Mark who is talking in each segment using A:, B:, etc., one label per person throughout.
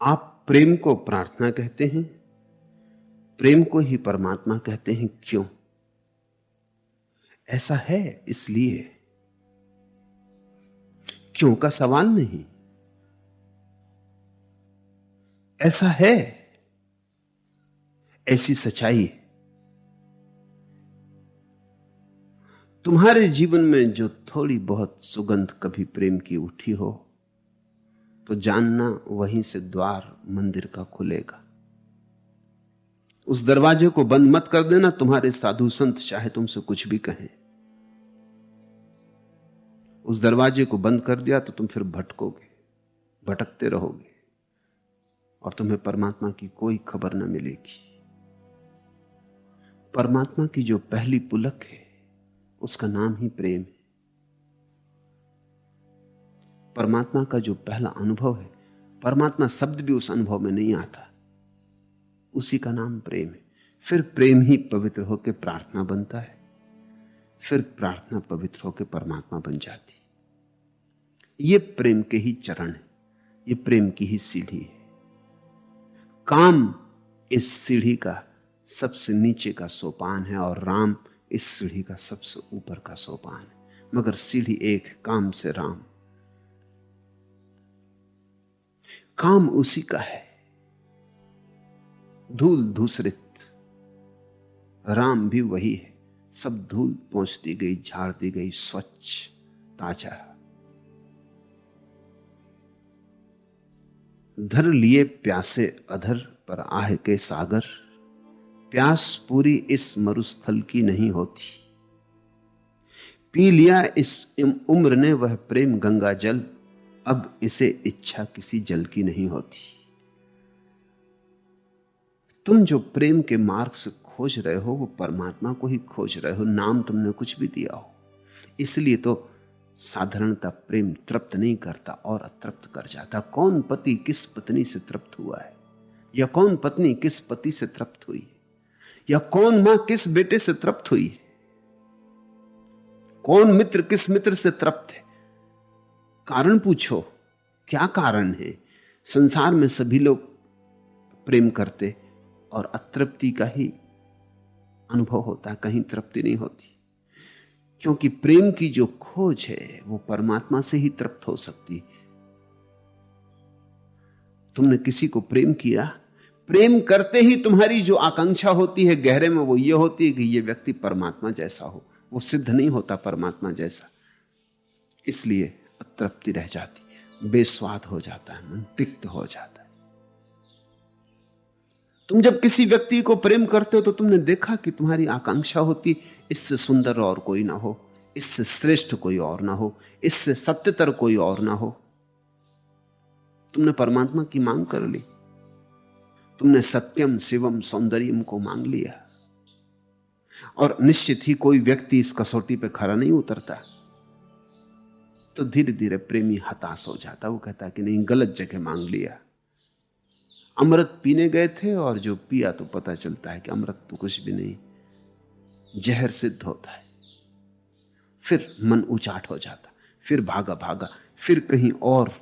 A: आप प्रेम को प्रार्थना कहते हैं, प्रेम को ही परमात्मा कहते हैं। क्यों ऐसा है? इसलिए क्यों का सवाल नहीं, ऐसा है, ऐसी सच्चाई है। तुम्हारे जीवन में जो थोड़ी बहुत सुगंध कभी प्रेम की उठी हो तो जानना वहीं से द्वार मंदिर का खुलेगा। उस दरवाजे को बंद मत कर देना। तुम्हारे साधु संत चाहे तुमसे कुछ भी कहें, उस दरवाजे को बंद कर दिया तो तुम फिर भटकोगे, भटकते रहोगे और तुम्हें परमात्मा की कोई खबर न मिलेगी। परमात्मा की जो पहली पुलक है उसका नाम ही प्रेम है। परमात्मा का जो पहला अनुभव है, परमात्मा शब्द भी उस अनुभव में नहीं आता, उसी का नाम प्रेम है। फिर प्रेम ही पवित्र होकर प्रार्थना बनता है, फिर प्रार्थना पवित्र होकर परमात्मा बन जाती। ये प्रेम के ही चरण है, ये प्रेम की ही सीढ़ी है। काम इस सीढ़ी का सबसे नीचे का सोपान है और राम इस सीढ़ी का सबसे ऊपर का सोपान है, मगर सीढ़ी एक है, काम से राम। काम उसी का है, धूल धूसरित, राम भी वही है। सब धूल पहुंच दी गई, झाड़ दी गई, स्वच्छ ताजा। धर लिए प्यासे अधर पर आह के सागर, प्यास पूरी इस मरुस्थल की नहीं होती। पी लिया इस उम्र ने वह प्रेम गंगा जल, अब इसे इच्छा किसी जल की नहीं होती। तुम जो प्रेम के मार्ग से खोज रहे हो वो परमात्मा को ही खोज रहे हो। नाम तुमने कुछ भी दिया हो, इसलिए तो साधारणता प्रेम तृप्त नहीं करता और अतृप्त कर जाता। कौन पति किस पत्नी से तृप्त हुआ है, या कौन पत्नी किस पति से तृप्त हुई है, या कौन मां किस बेटे से तृप्त हुई है, कौन मित्र किस मित्र से तृप्त है? कारण पूछो, क्या कारण है? संसार में सभी लोग प्रेम करते और अतृप्ति का ही अनुभव होता, कहीं तृप्ति नहीं होती। क्योंकि प्रेम की जो खोज है वो परमात्मा से ही तृप्त हो सकती। तुमने किसी को प्रेम किया, प्रेम करते ही तुम्हारी जो आकांक्षा होती है गहरे में वो ये होती है कि ये व्यक्ति परमात्मा जैसा हो। वो सिद्ध नहीं होता परमात्मा जैसा, इसलिए अतृप्ति रह जाती, बेस्वाद हो जाता है, मन तिक्त हो जाता है। तुम जब किसी व्यक्ति को प्रेम करते हो तो तुमने देखा कि तुम्हारी आकांक्षा होती इससे सुंदर और कोई ना हो, इससे श्रेष्ठ कोई और ना हो, इससे सत्यतर कोई और ना हो। तुमने परमात्मा की मांग कर ली, तुमने सत्यम शिवम सौंदर्यम को मांग लिया, और निश्चित ही कोई व्यक्ति इस कसौटी पे खरा नहीं उतरता। तो धीरे धीरे प्रेमी हताश हो जाता, वो कहता कि नहीं, गलत जगह मांग लिया। अमृत पीने गए थे और जो पिया तो पता चलता है कि अमृत तो कुछ भी नहीं, जहर सिद्ध होता है। फिर मन उचाट हो जाता, फिर भागा भागा, फिर कहीं और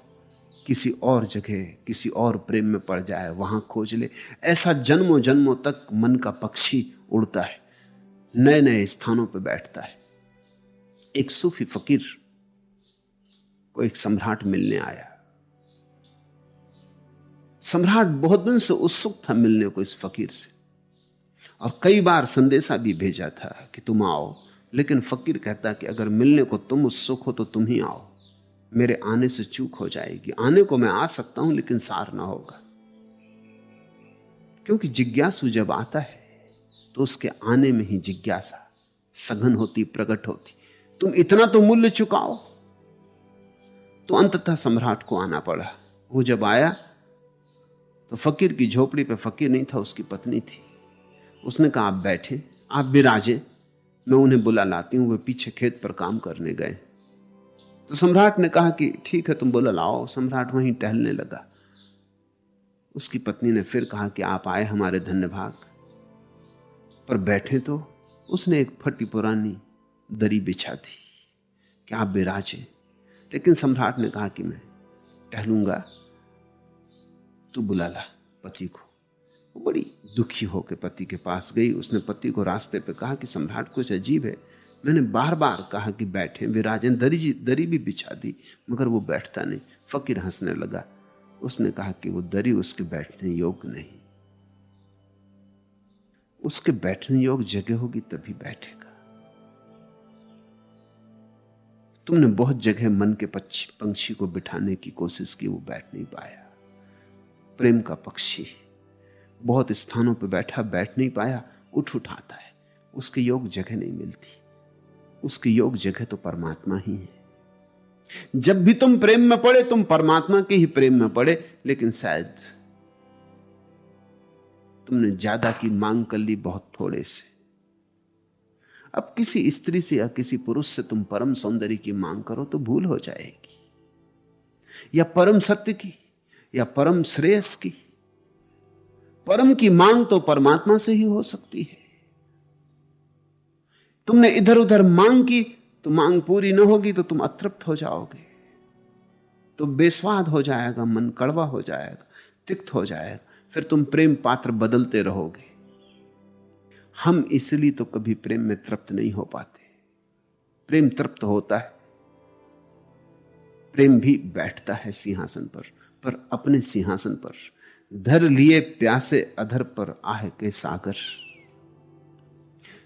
A: किसी और जगह किसी और प्रेम में पड़ जाए, वहां खोज ले। ऐसा जन्मों जन्मों तक मन का पक्षी उड़ता है, नए नए स्थानों पर बैठता है। एक सूफी फकीर को एक सम्राट मिलने आया। सम्राट बहुत दिन से उत्सुक था मिलने को इस फकीर से, और कई बार संदेशा भी भेजा था कि तुम आओ, लेकिन फकीर कहता कि अगर मिलने को तुम उत्सुक हो तो तुम ही आओ, मेरे आने से चूक हो जाएगी। आने को मैं आ सकता हूं लेकिन सार ना होगा, क्योंकि जिज्ञासु जब आता है तो उसके आने में ही जिज्ञासा सघन होती, प्रकट होती। तुम इतना तो मूल्य चुकाओ। तो अंततः सम्राट को आना पड़ा। वो जब आया तो फकीर की झोपड़ी पे फकीर नहीं था, उसकी पत्नी थी। उसने कहा, आप बैठे, आप विराजे, मैं उन्हें बुला लाती हूं, वे पीछे खेत पर काम करने गए। तो सम्राट ने कहा कि ठीक है, तुम बुला लाओ। सम्राट वहीं टहलने लगा। उसकी पत्नी ने फिर कहा कि आप आए हमारे धन्य भाग, पर बैठे तो उसने एक फटी पुरानी दरी बिछा दी कि आप विराजे। लेकिन सम्राट ने कहा कि मैं टहलूंगा, तू बुला ला पति को। वो बड़ी दुखी होकर पति के पास गई। उसने पति को रास्ते पे कहा कि सम्राट कुछ अजीब है, मैंने बार बार कहा कि बैठे विराजन, दरी भी बिछा दी मगर वो बैठता नहीं। फकीर हंसने लगा। उसने कहा कि वो दरी उसके बैठने योग्य नहीं, उसके बैठने योग्य जगह होगी तभी बैठेगा। तुमने बहुत जगह मन के पंछी को बिठाने की कोशिश की, वो बैठ नहीं पाया। प्रेम का पक्षी बहुत स्थानों पर बैठा, बैठ नहीं पाया, उठ आता है, उसके योग्य जगह नहीं मिलती। उसकी योग्य जगह तो परमात्मा ही है। जब भी तुम प्रेम में पड़े तुम परमात्मा के ही प्रेम में पड़े, लेकिन शायद तुमने ज्यादा की मांग कर ली बहुत थोड़े से। अब किसी स्त्री से या किसी पुरुष से तुम परम सौंदर्य की मांग करो तो भूल हो जाएगी, या परम सत्य की या परम श्रेयस की। परम की मांग तो परमात्मा से ही हो सकती है। तुमने इधर उधर मांग की तो मांग पूरी न होगी तो तुम अतृप्त हो जाओगे, तो बेस्वाद हो जाएगा, मन कड़वा हो जाएगा, तिक्त हो जाएगा, फिर तुम प्रेम पात्र बदलते रहोगे। हम इसलिए तो कभी प्रेम में तृप्त नहीं हो पाते। प्रेम तृप्त होता है, प्रेम भी बैठता है सिंहासन पर अपने सिंहासन पर धर लिए प्यासे अधर पर आह के सागर।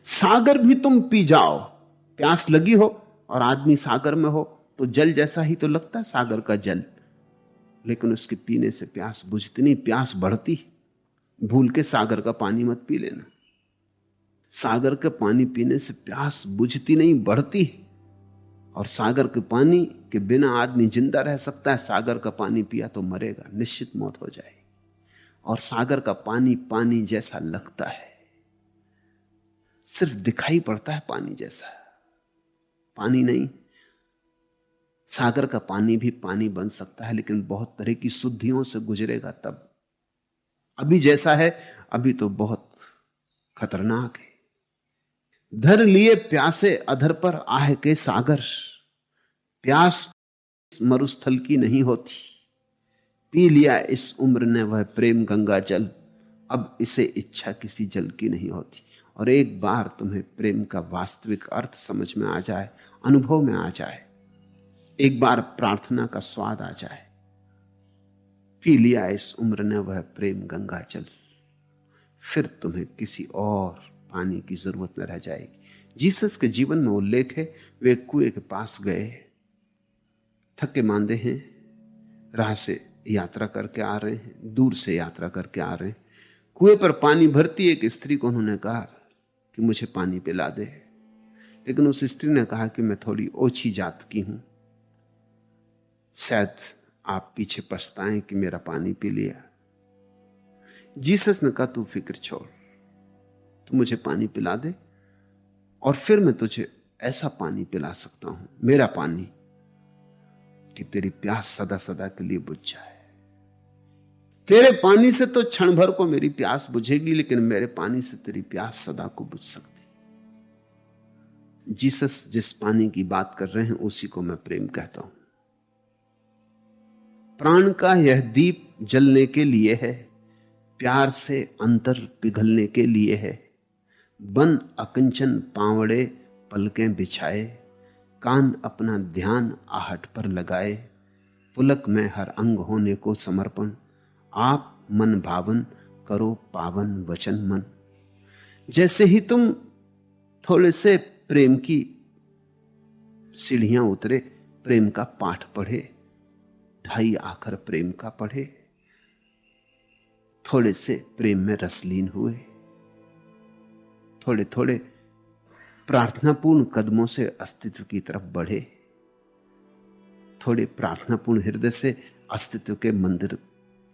A: सागर भी तुम पी जाओ, प्यास लगी हो और आदमी सागर में हो तो जल जैसा ही तो लगता है सागर का जल, लेकिन उसके पीने से प्यास बुझती नहीं, प्यास बढ़ती। भूल के सागर का पानी मत पी लेना। सागर के पानी पीने से प्यास बुझती नहीं, बढ़ती। और सागर के पानी के बिना आदमी जिंदा रह सकता है, सागर का पानी पिया तो मरेगा, निश्चित मौत हो जाएगी। और सागर का पानी पानी जैसा लगता है, सिर्फ दिखाई पड़ता है पानी जैसा, पानी नहीं। सागर का पानी भी पानी बन सकता है, लेकिन बहुत तरह की शुद्धियों से गुजरेगा तब। अभी जैसा है अभी तो बहुत खतरनाक है। धर लिए प्यासे अधर पर आह के सागर। प्यास मरुस्थल की नहीं होती, पी लिया इस उम्र ने वह प्रेम गंगा जल, अब इसे इच्छा किसी जल की नहीं होती। और एक बार तुम्हें प्रेम का वास्तविक अर्थ समझ में आ जाए, अनुभव में आ जाए, एक बार प्रार्थना का स्वाद आ जाए, पी लिया इस उम्र ने वह प्रेम गंगा जल, फिर तुम्हें किसी और पानी की जरूरत न रह जाएगी। जीसस के जीवन में उल्लेख है, वे कुएं के पास गए, थके मांदे हैं, राह से यात्रा करके आ रहे हैं, दूर से यात्रा करके आ रहे हैं। कुएं पर पानी भरती एक स्त्री को उन्होंने कहा कि मुझे पानी पिला दे, लेकिन उस स्त्री ने कहा कि मैं थोड़ी ओछी जात की हूं, शायद आप पीछे पछताएं कि मेरा पानी पी लिया। जीसस ने कहा तू फिक्र छोड़, तू मुझे पानी पिला दे और फिर मैं तुझे ऐसा पानी पिला सकता हूं, मेरा पानी, कि तेरी प्यास सदा सदा के लिए बुझ जाए। तेरे पानी से तो क्षण भर को मेरी प्यास बुझेगी, लेकिन मेरे पानी से तेरी प्यास सदा को बुझ सकती। जीसस जिस पानी की बात कर रहे हैं उसी को मैं प्रेम कहता हूं। प्राण का यह दीप जलने के लिए है, प्यार से अंतर पिघलने के लिए है। बन अकंचन पावड़े पलकें बिछाए, कान अपना ध्यान आहट पर लगाए। पुलक में हर अंग होने को समर्पण, आप मन भावन करो पावन वचन मन। जैसे ही तुम थोड़े से प्रेम की सीढ़ियां उतरे, प्रेम का पाठ पढ़े, ढाई आखर प्रेम का पढ़े, थोड़े से प्रेम में रसलीन हुए, थोड़े थोड़े प्रार्थनापूर्ण कदमों से अस्तित्व की तरफ बढ़े, थोड़े प्रार्थनापूर्ण हृदय से अस्तित्व के मंदिर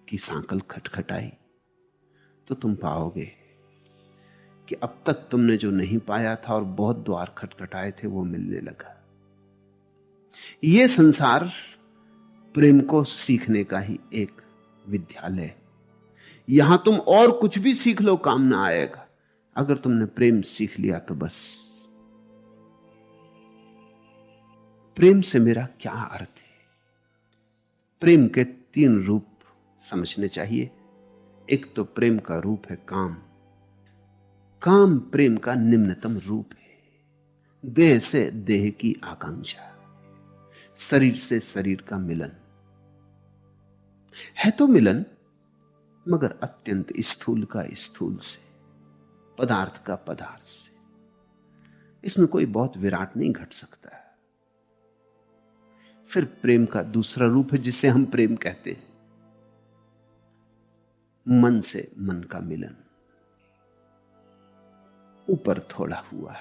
A: की सांकल खटखटाई, तो तुम पाओगे कि अब तक तुमने जो नहीं पाया था और बहुत द्वार खटखटाए थे वो मिलने लगा। यह संसार प्रेम को सीखने का ही एक विद्यालय है। यहां तुम और कुछ भी सीख लो काम ना आएगा, अगर तुमने प्रेम सीख लिया तो बस। प्रेम से मेरा क्या अर्थ है? प्रेम के 3 रूप समझने चाहिए। एक तो प्रेम का रूप है काम। काम प्रेम का निम्नतम रूप है। देह से देह की आकांक्षा, शरीर से शरीर का मिलन है। तो मिलन मगर अत्यंत स्थूल का स्थूल से, पदार्थ का पदार्थ से। इसमें कोई बहुत विराट नहीं घट सकता है। फिर प्रेम का दूसरा रूप है जिसे हम प्रेम कहते हैं, मन से मन का मिलन, ऊपर थोड़ा हुआ,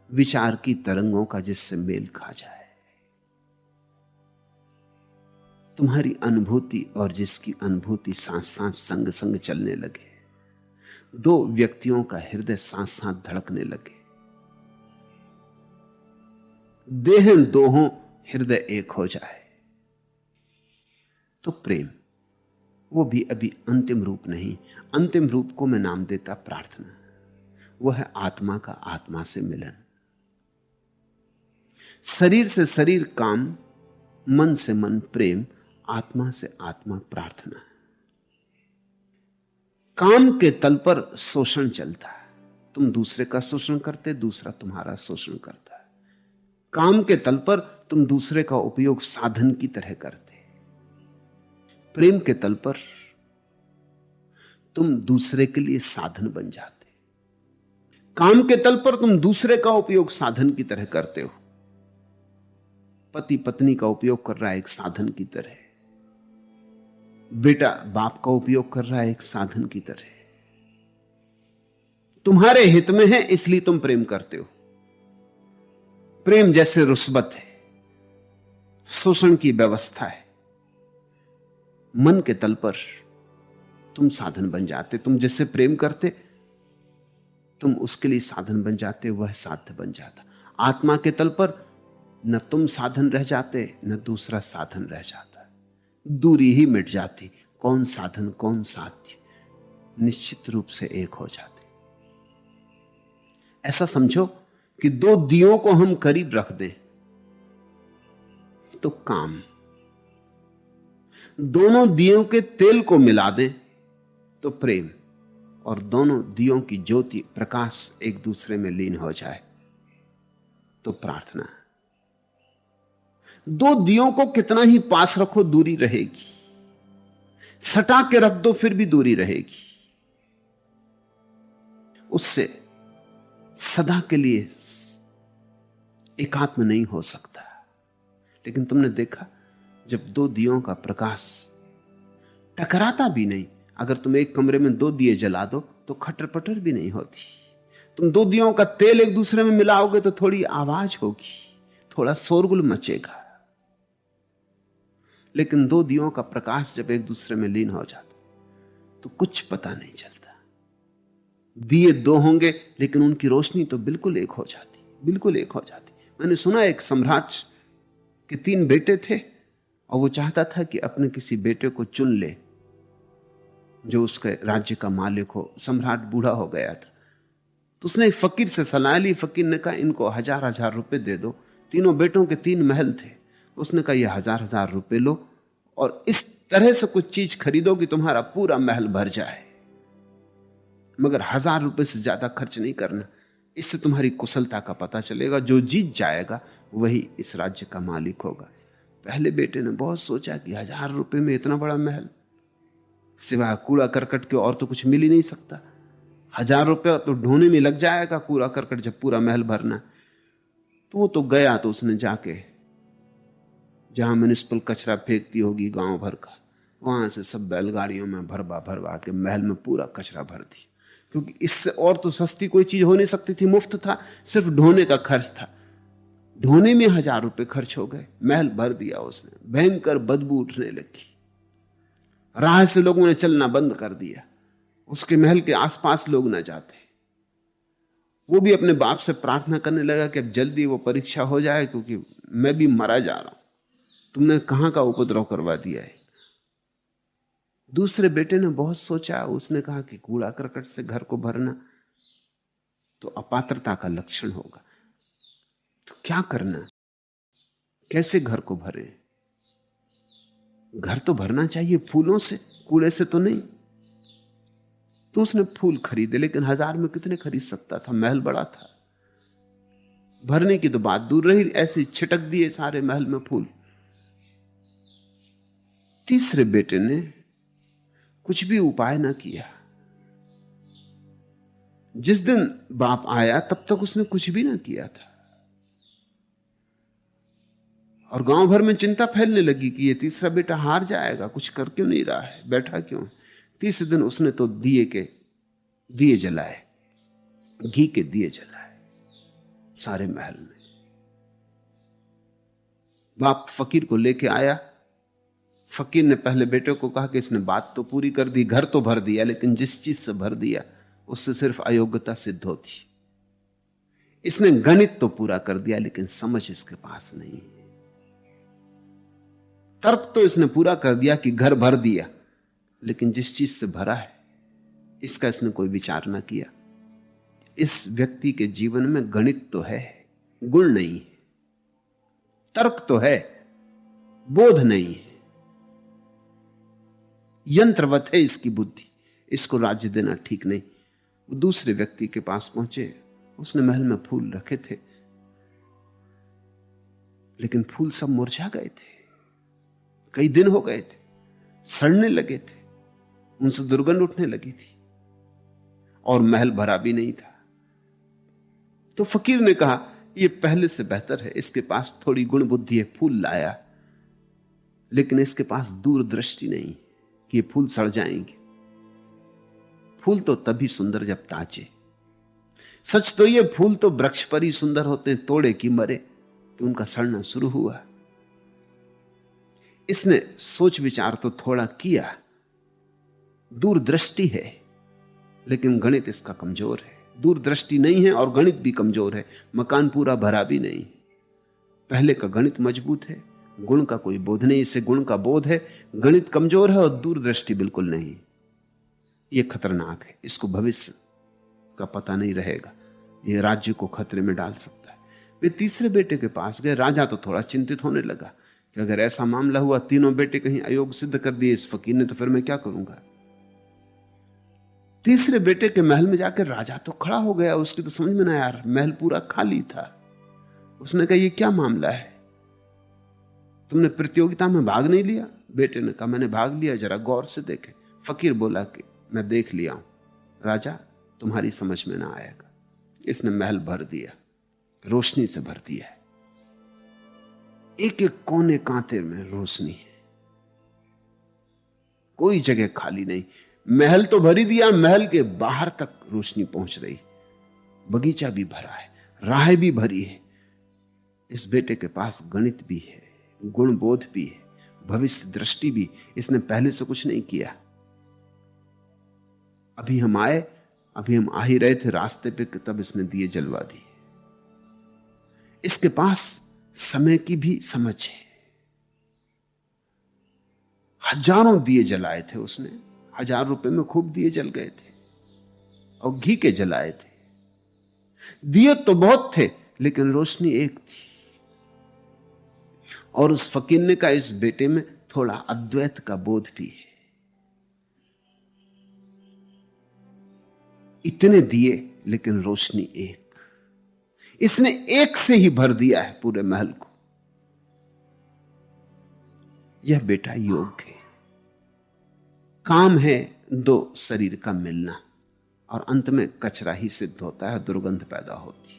A: विचार की तरंगों का जिससे मेल खा जाए। तुम्हारी अनुभूति और जिसकी अनुभूति साथ साथ संग संग चलने लगे, दो व्यक्तियों का हृदय साथ साथ धड़कने लगे, देह दो हों हृदय एक हो जाए, तो प्रेम। वो भी अभी अंतिम रूप नहीं। अंतिम रूप को मैं नाम देता प्रार्थना। वो है आत्मा का आत्मा से मिलन। शरीर से शरीर काम, मन से मन प्रेम, आत्मा से आत्मा प्रार्थना। काम के तल पर शोषण चलता है। तुम दूसरे का शोषण करते, दूसरा तुम्हारा शोषण करता है। काम के तल पर तुम दूसरे का उपयोग साधन की तरह करते। प्रेम के तल पर तुम दूसरे के लिए साधन बन जाते। काम के तल पर तुम दूसरे का उपयोग साधन की तरह करते हो। पति पत्नी का उपयोग कर रहा है एक साधन की तरह, बेटा बाप का उपयोग कर रहा है एक साधन की तरह। तुम्हारे हित में है इसलिए तुम प्रेम करते हो। प्रेम जैसे रुस्बत है, शोषण की व्यवस्था है। मन के तल पर तुम साधन बन जाते। तुम जिससे प्रेम करते तुम उसके लिए साधन बन जाते, वह साध्य बन जाता। आत्मा के तल पर न तुम साधन रह जाते, न दूसरा साधन रह जाता। दूरी ही मिट जाती। कौन साधन कौन साध्य निश्चित रूप से एक हो जाते। ऐसा समझो कि दो दियों को हम करीब रख दें तो काम, दोनों दियों के तेल को मिला दें तो प्रेम, और दोनों दियों की ज्योति प्रकाश एक दूसरे में लीन हो जाए तो प्रार्थना। दो दियों को कितना ही पास रखो दूरी रहेगी, सटा के रख दो फिर भी दूरी रहेगी। उससे सदा के लिए एकात्म नहीं हो सकता। लेकिन तुमने देखा जब दो दियों का प्रकाश टकराता भी नहीं, अगर तुम एक कमरे में दो दिए जला दो तो खटर पटर भी नहीं होती। तुम दो दियों का तेल एक दूसरे में मिलाओगे तो थोड़ी आवाज होगी, थोड़ा शोरगुल मचेगा। लेकिन दो दियों का प्रकाश जब एक दूसरे में लीन हो जाता तो कुछ पता नहीं चलता। दिए दो होंगे लेकिन उनकी रोशनी तो बिल्कुल एक हो जाती, बिल्कुल एक हो जाती। मैंने सुना एक सम्राट के 3 बेटे थे और वो चाहता था कि अपने किसी बेटे को चुन ले जो उसके राज्य का मालिक हो। सम्राट बूढ़ा हो गया था तो उसने एक फकीर से सलाह ली। फकीर ने कहा इनको 1000-1000 रुपए दे दो। तीनों बेटों के 3 महल थे। उसने कहा ये 1000-1000 रुपए लो और इस तरह से कुछ चीज खरीदो कि तुम्हारा पूरा महल भर जाए, मगर 1000 रुपए से ज्यादा खर्च नहीं करना। इससे तुम्हारी कुशलता का पता चलेगा। जो जीत जाएगा वही इस राज्य का मालिक होगा। पहले बेटे ने बहुत सोचा कि 1000 रुपए में इतना बड़ा महल, सिवाय कूड़ा करकट के और तो कुछ मिल ही नहीं सकता। 1000 रुपया तो ढोने में लग जाएगा कूड़ा करकट जब पूरा महल भरना। तो वो तो गया, तो उसने जाके जहां म्युनिसिपल कचरा फेंकती होगी गांव भर का, वहां से सब बैलगाड़ियों में भरवा भरवा के महल में पूरा कचरा भर दिया। क्योंकि इससे और तो सस्ती कोई चीज हो नहीं सकती थी, मुफ्त था, सिर्फ ढोने का खर्च था। ढोने में 1000 रुपए खर्च हो गए, महल भर दिया उसने। भयंकर बदबू उठने लगी, राह से लोगों ने चलना बंद कर दिया। उसके महल के आसपास लोग न जाते। वो भी अपने बाप से प्रार्थना करने लगा कि अब जल्दी वो परीक्षा हो जाए, क्योंकि मैं भी मरा जा रहा हूं, तुमने कहां का उपद्रव करवा दिया है। दूसरे बेटे ने बहुत सोचा। उसने कहा कि कूड़ा करकट से घर को भरना तो अपात्रता का लक्षण होगा, तो क्या करना, कैसे घर को भरे। घर तो भरना चाहिए फूलों से, कूड़े से तो नहीं। तो उसने फूल खरीदे, लेकिन 1000 में कितने खरीद सकता था, महल बड़ा था। भरने की तो बात दूर रही, ऐसे छिटक दिए सारे महल में फूल। तीसरे बेटे ने कुछ भी उपाय ना किया। जिस दिन बाप आया तब तक उसने कुछ भी ना किया था, और गांव भर में चिंता फैलने लगी कि ये तीसरा बेटा हार जाएगा, कुछ कर क्यों नहीं रहा है, बैठा क्यों। तीसरे दिन उसने तो दिए जलाए, घी के दिए जलाए सारे महल में। बाप फकीर को लेके आया। फकीर ने पहले बेटे को कहा कि इसने बात तो पूरी कर दी, घर तो भर दिया, लेकिन जिस चीज से भर दिया उससे सिर्फ अयोग्यता सिद्ध होती। इसने गणित तो पूरा कर दिया, लेकिन समझ इसके पास नहीं। तर्क तो इसने पूरा कर दिया कि घर भर दिया, लेकिन जिस चीज से भरा है इसका इसने कोई विचार ना किया। इस व्यक्ति के जीवन में गणित तो है, गुण नहीं है। तर्क तो है, बोध नहीं है। यंत्रवत है इसकी बुद्धि, इसको राज्य देना ठीक नहीं। वो दूसरे व्यक्ति के पास पहुंचे। उसने महल में फूल रखे थे, लेकिन फूल सब मुरझा गए थे, कई दिन हो गए थे, सड़ने लगे थे, उनसे दुर्गंध उठने लगी थी, और महल भरा भी नहीं था। तो फकीर ने कहा यह पहले से बेहतर है, इसके पास थोड़ी गुण बुद्धि है, फूल लाया, लेकिन इसके पास दूरदृष्टि नहीं कि ये फूल सड़ जाएंगे। फूल तो तभी सुंदर जब ताजे। सच तो ये फूल तो वृक्ष पर ही सुंदर होते हैं, तोड़े की मरे तो उनका सड़ना शुरू हुआ। इसने सोच विचार तो थोड़ा किया, दूरदृष्टि है, लेकिन गणित इसका कमजोर है। दूरदृष्टि नहीं है और गणित भी कमजोर है, मकान पूरा भरा भी नहीं। पहले का गणित मजबूत है, गुण का कोई बोध नहीं, इसे गुण का बोध है। गणित कमजोर है और दूरदृष्टि बिल्कुल नहीं। यह खतरनाक है, इसको भविष्य का पता नहीं रहेगा, यह राज्य को खतरे में डाल सकता है। वे तीसरे बेटे के पास गए। राजा तो थोड़ा चिंतित होने लगा कि अगर ऐसा मामला हुआ, तीनों बेटे कहीं अयोग सिद्ध कर दिए इस फकीर ने, तो फिर मैं क्या करूंगा। तीसरे बेटे के महल में जाकर राजा तो खड़ा हो गया। उसकी तो समझ में ना यार, महल पूरा खाली था। उसने कहा ये क्या मामला है, तुमने प्रतियोगिता में भाग नहीं लिया। बेटे ने कहा मैंने भाग लिया, जरा गौर से देखे। फकीर बोला कि मैं देख लिया हूं राजा, तुम्हारी समझ में ना आएगा। इसने महल भर दिया, रोशनी से भर दिया है, एक एक कोने कांटे में रोशनी है, कोई जगह खाली नहीं। महल तो भर ही दिया, महल के बाहर तक रोशनी पहुंच रही, बगीचा भी भरा है, राहें भी भरी है। इस बेटे के पास गणित भी है, गुण बोध भी है, भविष्य दृष्टि भी। इसने पहले से कुछ नहीं किया। अभी हम आ ही रहे थे रास्ते पे, तब इसने दिए जलवा दिए। इसके पास समय की भी समझ है। हजारों दिए जलाए थे उसने, 1000 रुपए में खूब दिए जल गए थे, और घी के जलाए थे। दिए तो बहुत थे, लेकिन रोशनी एक थी। और उस फकीर ने कहा इस बेटे में थोड़ा अद्वैत का बोध भी है। इतने दिए लेकिन रोशनी एक। इसने एक से ही भर दिया है पूरे महल को। यह बेटा योग्य है। काम है दो शरीर का मिलना, और अंत में कचरा ही सिद्ध होता है, दुर्गंध पैदा होती।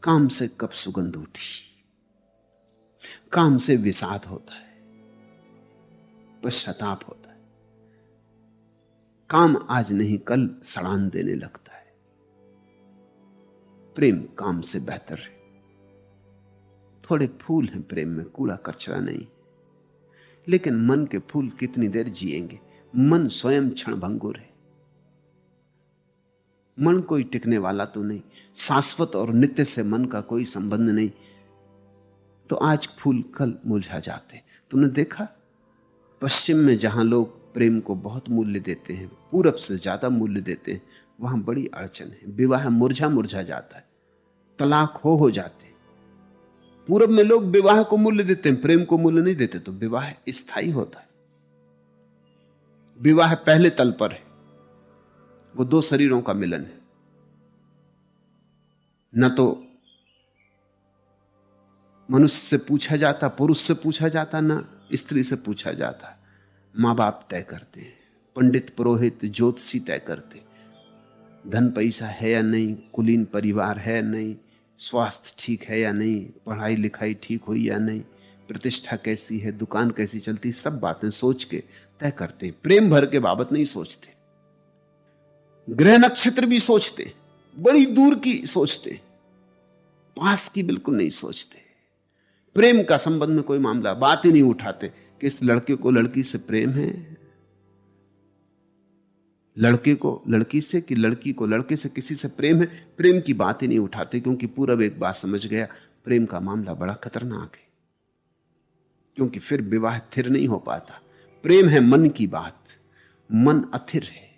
A: काम से कब सुगंध उठी, काम से विषाद होता है, पश्चाताप होता है। काम आज नहीं कल सड़ान देने लगता है। प्रेम काम से बेहतर है। थोड़े फूल हैं प्रेम में, कूड़ा कचरा नहीं। लेकिन मन के फूल कितनी देर जिएंगे। मन स्वयं क्षणभंगुर है। मन कोई टिकने वाला तो नहीं, शाश्वत और नित्य से मन का कोई संबंध नहीं। तो आज फूल कल मुरझा जाते। तुमने देखा पश्चिम में जहां लोग प्रेम को बहुत मूल्य देते हैं, पूरब से ज्यादा मूल्य देते हैं, वहां बड़ी अड़चन है। विवाह मुरझा जाता है, तलाक हो जाते, पूरब में लोग विवाह को मूल्य देते हैं, प्रेम को मूल्य नहीं देते। तो विवाह स्थायी होता है। विवाह पहले तल पर है, वो दो शरीरों का मिलन है। न तो मनुष्य से पूछा जाता, पुरुष से पूछा जाता, ना स्त्री से पूछा जाता। मां बाप तय करते हैं, पंडित पुरोहित ज्योतिषी तय करते। धन पैसा है या नहीं, कुलीन परिवार है नहीं, स्वास्थ्य ठीक है या नहीं, पढ़ाई लिखाई ठीक हुई या नहीं, प्रतिष्ठा कैसी है, दुकान कैसी चलती, सब बातें सोच के तय करते। प्रेम भर के बाबत नहीं सोचते। ग्रह नक्षत्र भी सोचते, बड़ी दूर की सोचते, पास की बिल्कुल नहीं सोचते। प्रेम का संबंध में कोई मामला बात ही नहीं उठाते कि इस लड़के को लड़की से प्रेम है, लड़के को लड़की से, कि लड़की को लड़के से, किसी से प्रेम है। प्रेम की बात ही नहीं उठाते, क्योंकि पूरब एक बात समझ गया, प्रेम का मामला बड़ा खतरनाक है, क्योंकि फिर विवाह स्थिर नहीं हो पाता। प्रेम है मन की बात, मन अथिर है,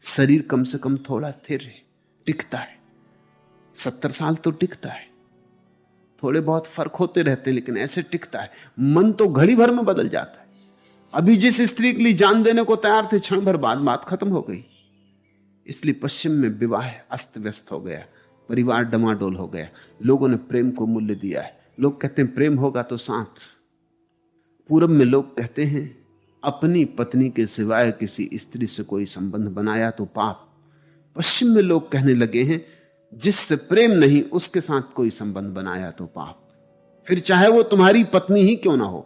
A: शरीर कम से कम थोड़ा स्थिर है, टिकता है। 70 साल तो टिकता है, थोड़े बहुत फर्क होते रहते हैं, लेकिन ऐसे टिकता है। मन तो घड़ी भर में बदल जाता है। अभी जिस स्त्री के लिए जान देने को तैयार थे, क्षण भर बाद बात खत्म हो गई। इसलिए पश्चिम में विवाह अस्त व्यस्त हो गया, परिवार डमाडोल हो गया। लोगों ने प्रेम को मूल्य दिया है। लोग कहते हैं प्रेम होगा तो साथ। पूरब में लोग कहते हैं अपनी पत्नी के सिवाय किसी स्त्री से कोई संबंध बनाया तो पाप। पश्चिम में लोग कहने लगे हैं जिससे प्रेम नहीं उसके साथ कोई संबंध बनाया तो पाप। फिर चाहे वो तुम्हारी पत्नी ही क्यों ना हो,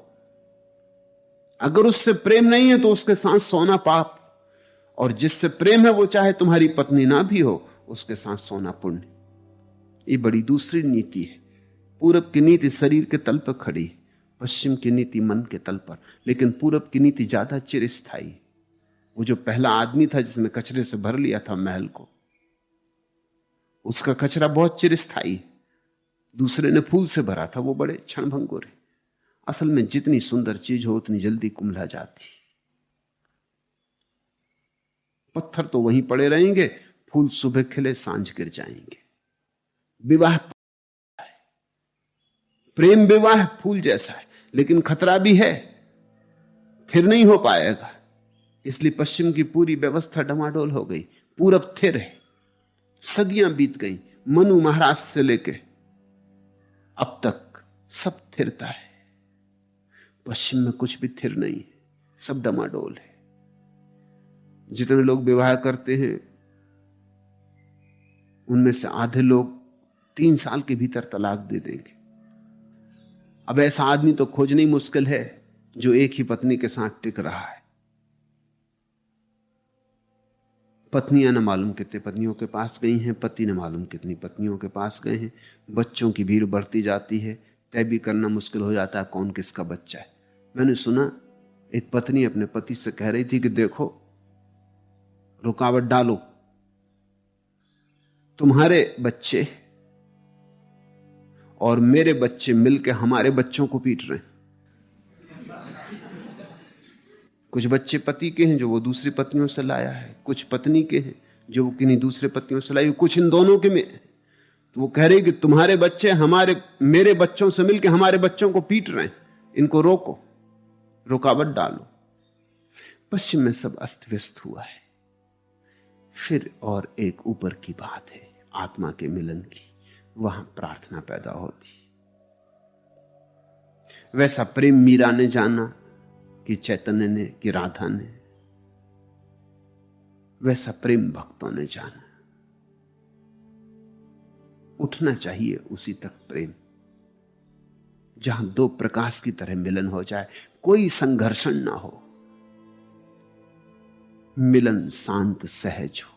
A: अगर उससे प्रेम नहीं है तो उसके साथ सोना पाप, और जिससे प्रेम है वो चाहे तुम्हारी पत्नी ना भी हो, उसके साथ सोना पुण्य। ये बड़ी दूसरी नीति है। पूरब की नीति शरीर के तल पर खड़ी, पश्चिम की नीति मन के तल पर। लेकिन पूरब की नीति ज्यादा चिरस्थायी। वो जो पहला आदमी था जिसने कचरे से भर लिया था महल को, उसका कचरा बहुत चिरस्थायी। दूसरे ने फूल से भरा था, वो बड़े क्षणभंगुर है। असल में जितनी सुंदर चीज हो उतनी जल्दी कुम्हला जाती। पत्थर तो वहीं पड़े रहेंगे, फूल सुबह खिले सांझ गिर जाएंगे। विवाह प्रेम विवाह फूल जैसा है, लेकिन खतरा भी है, फिर नहीं हो पाएगा। इसलिए पश्चिम की पूरी व्यवस्था डमाडोल हो गई। पूरब थिर है। सदियां बीत गई, मनु महाराज से लेके अब तक सब थिरता है। पश्चिम में कुछ भी थिर नहीं है, सब डमाडोल है। जितने लोग विवाह करते हैं उनमें से आधे लोग 3 साल के भीतर तलाक दे देंगे। अब ऐसा आदमी तो खोजना ही मुश्किल है जो एक ही पत्नी के साथ टिक रहा है। पत्नियां न मालूम कितने पत्नियों के पास गई हैं, पति न मालूम कितनी पत्नियों के पास गए हैं। बच्चों की भीड़ बढ़ती जाती है, तय भी करना मुश्किल हो जाता है कौन किसका बच्चा है। मैंने सुना एक पत्नी अपने पति से कह रही थी कि देखो रुकावट डालो, तुम्हारे बच्चे और मेरे बच्चे मिलकर हमारे बच्चों को पीट रहे हैं। कुछ बच्चे पति के हैं जो वो दूसरी पत्नियों से लाया है, कुछ पत्नी के हैं जो वो किन्हीं दूसरे पत्नियों से लाई, कुछ इन दोनों के में। तो वो कह रही कि तुम्हारे बच्चे मेरे बच्चों से मिलकर हमारे बच्चों को पीट रहे हैं, इनको रोको, रुकावट डालो। पश्चिम में सब अस्त व्यस्त हुआ है। फिर और एक ऊपर की बात है, आत्मा के मिलन की। वहां प्रार्थना पैदा होती। वैसा प्रेम मीरा ने जाना कि चैतन्य ने, कि राधा ने, वैसा प्रेम भक्तों ने जाना। उठना चाहिए उसी तक प्रेम, जहां दो प्रकाश की तरह मिलन हो जाए, कोई संघर्षण ना हो, मिलन शांत सहज हो।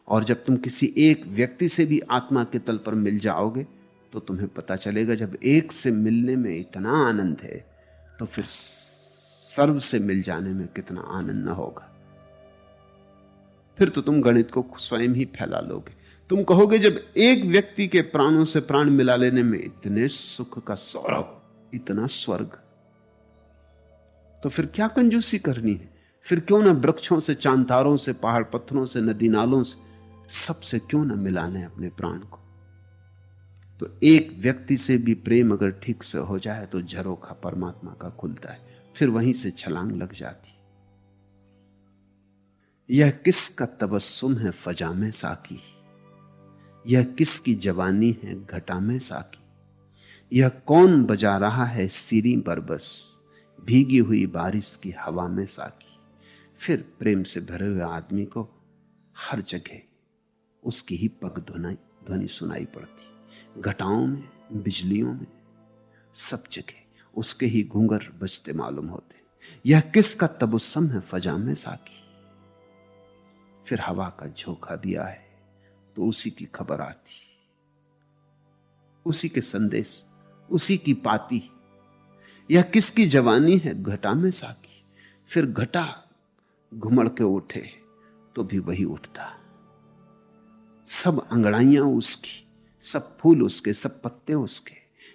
A: और जब तुम किसी एक व्यक्ति से भी आत्मा के तल पर मिल जाओगे तो तुम्हें पता चलेगा जब एक से मिलने में इतना आनंद है तो फिर सर्व से मिल जाने में कितना आनंद न होगा। फिर तो तुम गणित को स्वयं ही फैला लोगे। तुम कहोगे जब एक व्यक्ति के प्राणों से प्राण मिला लेने में इतने सुख का सौरभ, इतना स्वर्ग, तो फिर क्या कंजूसी करनी है? फिर क्यों ना वृक्षों से, चांतारों से, पहाड़ पत्थरों से, नदी नालों से, सबसे क्यों ना मिलाने अपने प्राण को? तो एक व्यक्ति से भी प्रेम अगर ठीक से हो जाए तो झरोखा परमात्मा का खुलता है, फिर वहीं से छलांग लग जाती। यह किसका तबस्सुम है फजा में साकी, यह किसकी जवानी है घटा में साकी, यह कौन बजा रहा है सीरी बरबस, भीगी हुई बारिश की हवा में साकी। फिर प्रेम से भरे हुए आदमी को हर जगह उसकी ही पग ध्वनि सुनाई पड़ती, घटाओं में, बिजलियों में, सब जगह उसके ही घूंघर बजते मालूम होते। यह किसका तबस्सुम है फजा में साकी। फिर हवा का झोंका दिया है तो उसी की खबर आती, उसी के संदेश, उसी की पाती। यह किसकी जवानी है घटा में साकी। फिर घटा घुमड़ के उठे तो भी वही उठता, सब अंगड़ाइयां उसकी, सब फूल उसके, सब पत्ते उसके।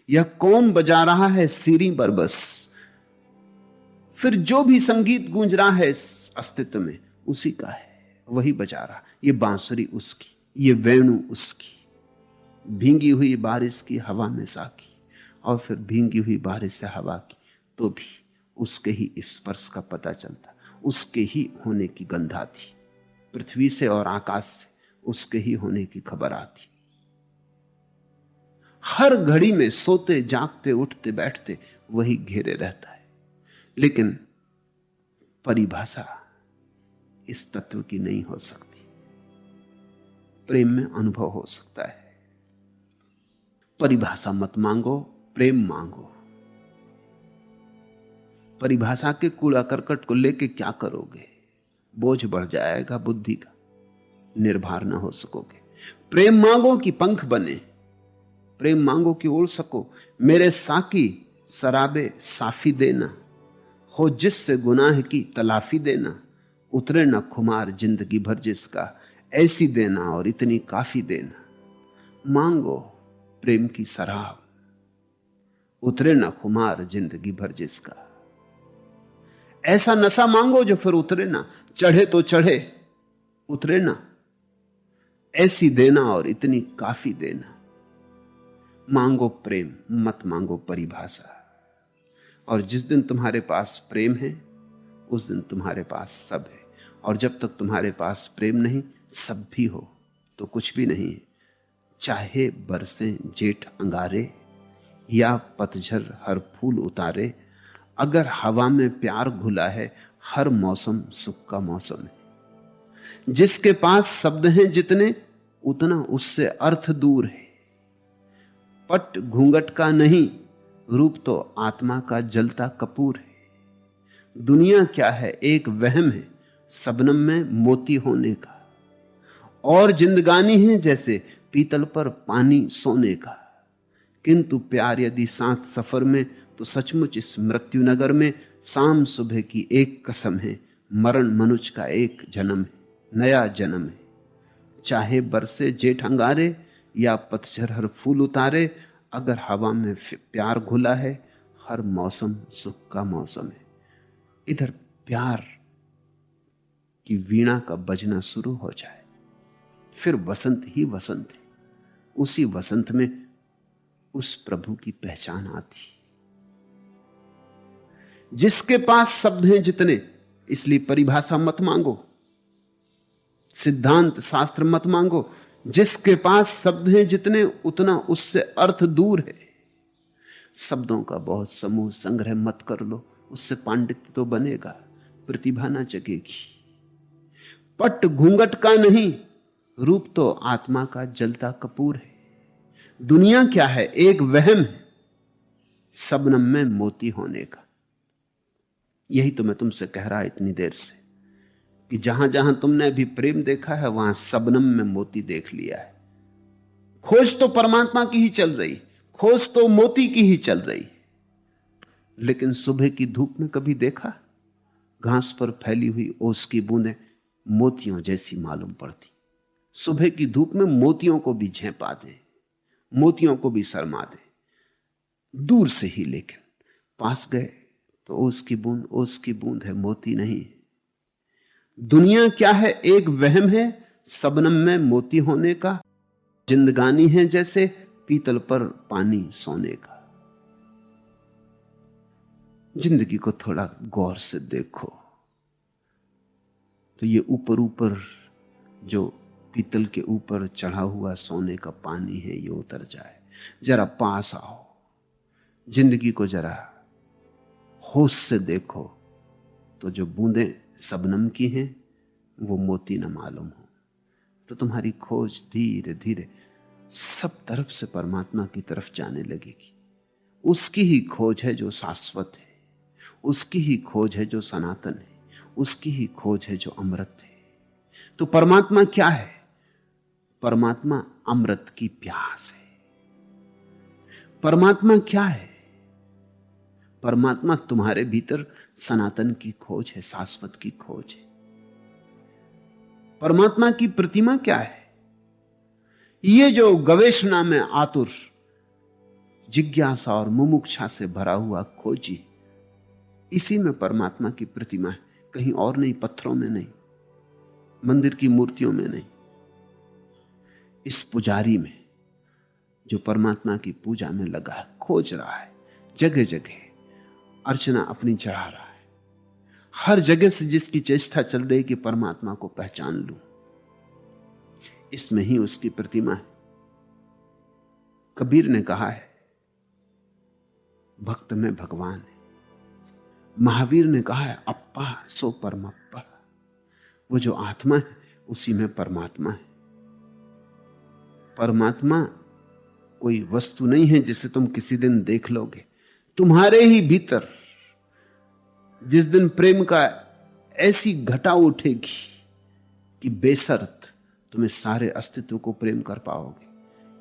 A: यह कौन बजा रहा है सीरी बरबस। फिर जो भी संगीत गूंज रहा है इस अस्तित्व में उसी का है, वही बजा रहा। ये बांसुरी उसकी, ये वेणु उसकी, भींगी हुई बारिश की हवा में साकी। और फिर भींगी हुई बारिश से हवा की तो भी उसके ही स्पर्श का पता चलता, उसके ही होने की गंध आती, पृथ्वी से और आकाश से उसके ही होने की खबर आती। हर घड़ी में सोते जागते उठते बैठते वही घेरे रहता है। लेकिन परिभाषा इस तत्व की नहीं हो सकती, प्रेम में अनुभव हो सकता है। परिभाषा मत मांगो, प्रेम मांगो। परिभाषा के कूड़ा करकट को लेके क्या करोगे, बोझ बढ़ जाएगा बुद्धि का, निर्भर न हो सकोगे। प्रेम मांगो कि पंख बने, प्रेम मांगो कि उड़ सको। मेरे साकी शराबे साफी देना, हो जिससे गुनाह की तलाफी देना। उतरे न खुमार जिंदगी भर जिसका, ऐसी देना और इतनी काफी देना। मांगो प्रेम की शराब, उतरे न खुमार जिंदगी भर जिसका। ऐसा नशा मांगो जो फिर उतरे ना, चढ़े तो चढ़े उतरे ना। ऐसी देना और इतनी काफी देना। मांगो प्रेम, मत मांगो परिभाषा। और जिस दिन तुम्हारे पास प्रेम है उस दिन तुम्हारे पास सब है। और जब तक तुम्हारे पास प्रेम नहीं, सब भी हो तो कुछ भी नहीं है। चाहे बरसें जेठ अंगारे या पतझड़ हर फूल उतारे, अगर हवा में प्यार घुला है हर मौसम सुख का मौसम है। जिसके पास शब्द हैं जितने उतना उससे अर्थ दूर है। पट घूंघट का नहीं, रूप तो आत्मा का जलता कपूर है। दुनिया क्या है एक वहम है, शबनम में मोती होने का। और जिंदगानी है जैसे पीतल पर पानी सोने का। किंतु प्यार यदि साथ सफर में, तो सचमुच इस मृत्यु नगर में शाम सुबह की एक कसम है। मरण मनुष्य का एक जन्म है, नया जन्म है। चाहे बरसे जेठ अंगारे या पतझड़ हर फूल उतारे, अगर हवा में प्यार घुला है हर मौसम सुख का मौसम है। इधर प्यार की वीणा का बजना शुरू हो जाए, फिर वसंत ही वसंत है। उसी वसंत में उस प्रभु की पहचान आती। जिसके पास शब्द हैं जितने, इसलिए परिभाषा मत मांगो, सिद्धांत शास्त्र मत मांगो। जिसके पास शब्द हैं जितने उतना उससे अर्थ दूर है। शब्दों का बहुत समूह संग्रह मत कर लो, उससे पांडित्य तो बनेगा, प्रतिभा ना जगेगी। पट घूंघट का नहीं, रूप तो आत्मा का जलता कपूर है। दुनिया क्या है एक वहम है, शबनम में मोती होने का। यही तो मैं तुमसे कह रहा इतनी देर से कि जहां जहां तुमने अभी प्रेम देखा है वहां शबनम में मोती देख लिया है। खोज तो परमात्मा की ही चल रही, खोज तो मोती की ही चल रही। लेकिन सुबह की धूप में कभी देखा घास पर फैली हुई ओस की बूंदें मोतियों जैसी मालूम पड़ती। सुबह की धूप में मोतियों को भी झेंपा दे, मोतियों को भी शर्मा दे दूर से ही। लेकिन पास गए तो ओस की बूंद है, मोती नहीं। दुनिया क्या है एक वहम है, शबनम में मोती होने का। जिंदगानी है जैसे पीतल पर पानी सोने का। जिंदगी को थोड़ा गौर से देखो तो ये ऊपर ऊपर जो पीतल के ऊपर चढ़ा हुआ सोने का पानी है ये उतर जाए। जरा पास आओ, जिंदगी को जरा होश से देखो तो जो बूंदें सबनम की हैं वो मोती न मालूम हो। तो तुम्हारी खोज धीरे धीरे सब तरफ से परमात्मा की तरफ जाने लगेगी। उसकी ही खोज है जो शाश्वत है, उसकी ही खोज है जो सनातन है, उसकी ही खोज है जो अमृत है। तो परमात्मा क्या है? परमात्मा अमृत की प्यास है। परमात्मा क्या है? परमात्मा तुम्हारे भीतर सनातन की खोज है, शाश्वत की खोज है। परमात्मा की प्रतिमा क्या है? ये जो गवेषणा में आतुर, जिज्ञासा और मुमुक्षा से भरा हुआ खोजी, इसी में परमात्मा की प्रतिमा है, कहीं और नहीं, पत्थरों में नहीं, मंदिर की मूर्तियों में नहीं। इस पुजारी में जो परमात्मा की पूजा में लगा है, खोज रहा है, जगह जगह अर्चना अपनी चढ़ा रहा है, हर जगह से जिसकी चेष्टा चल रही कि परमात्मा को पहचान लूं, इसमें ही उसकी प्रतिमा है। कबीर ने कहा है भक्त में भगवान है। महावीर ने कहा है अप्पा सो परमप्पा। वो जो आत्मा है उसी में परमात्मा है। परमात्मा कोई वस्तु नहीं है जिसे तुम किसी दिन देख लोगे। तुम्हारे ही भीतर जिस दिन प्रेम का ऐसी घटा उठेगी कि बेशर्त तुम्हें सारे अस्तित्व को प्रेम कर पाओगे,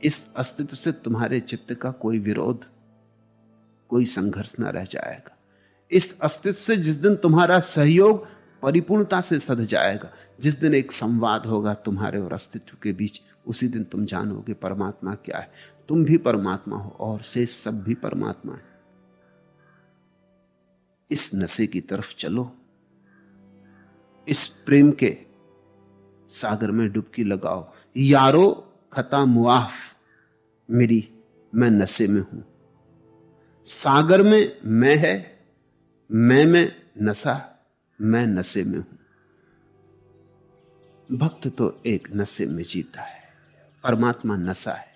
A: इस अस्तित्व से तुम्हारे चित्त का कोई विरोध, कोई संघर्ष न रह जाएगा। इस अस्तित्व से जिस दिन तुम्हारा सहयोग परिपूर्णता से सध जाएगा, जिस दिन एक संवाद होगा तुम्हारे और अस्तित्व के बीच, उसी दिन तुम जानोगे परमात्मा क्या है। तुम भी परमात्मा हो और शेष सब भी परमात्मा है। इस नशे की तरफ चलो, इस प्रेम के सागर में डुबकी लगाओ। यारो खता मुआफ मेरी, मैं नशे में हूं। सागर में मैं है, मैं में नशा, मैं नशे में हूं। भक्त तो एक नशे में जीता है, परमात्मा नशा है।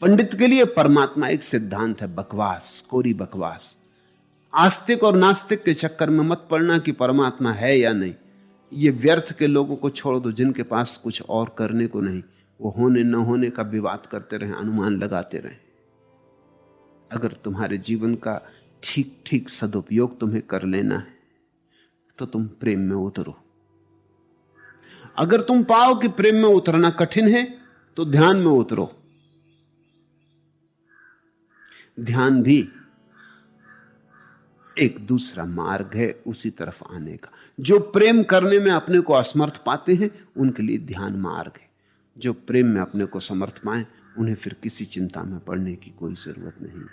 A: पंडित के लिए परमात्मा एक सिद्धांत है, बकवास, कोरी बकवास। आस्तिक और नास्तिक के चक्कर में मत पड़ना कि परमात्मा है या नहीं। ये व्यर्थ के लोगों को छोड़ दो, जिनके पास कुछ और करने को नहीं, वो होने न होने का विवाद करते रहे, अनुमान लगाते रहे। अगर तुम्हारे जीवन का ठीक ठीक सदुपयोग तुम्हें कर लेना है तो तुम प्रेम में उतरो। अगर तुम पाओ कि प्रेम में उतरना कठिन है तो ध्यान में उतरो। ध्यान भी एक दूसरा मार्ग है उसी तरफ आने का। जो प्रेम करने में अपने को असमर्थ पाते हैं उनके लिए ध्यान मार्ग है। जो प्रेम में अपने को समर्थ पाए उन्हें फिर किसी चिंता में पड़ने की कोई जरूरत नहीं।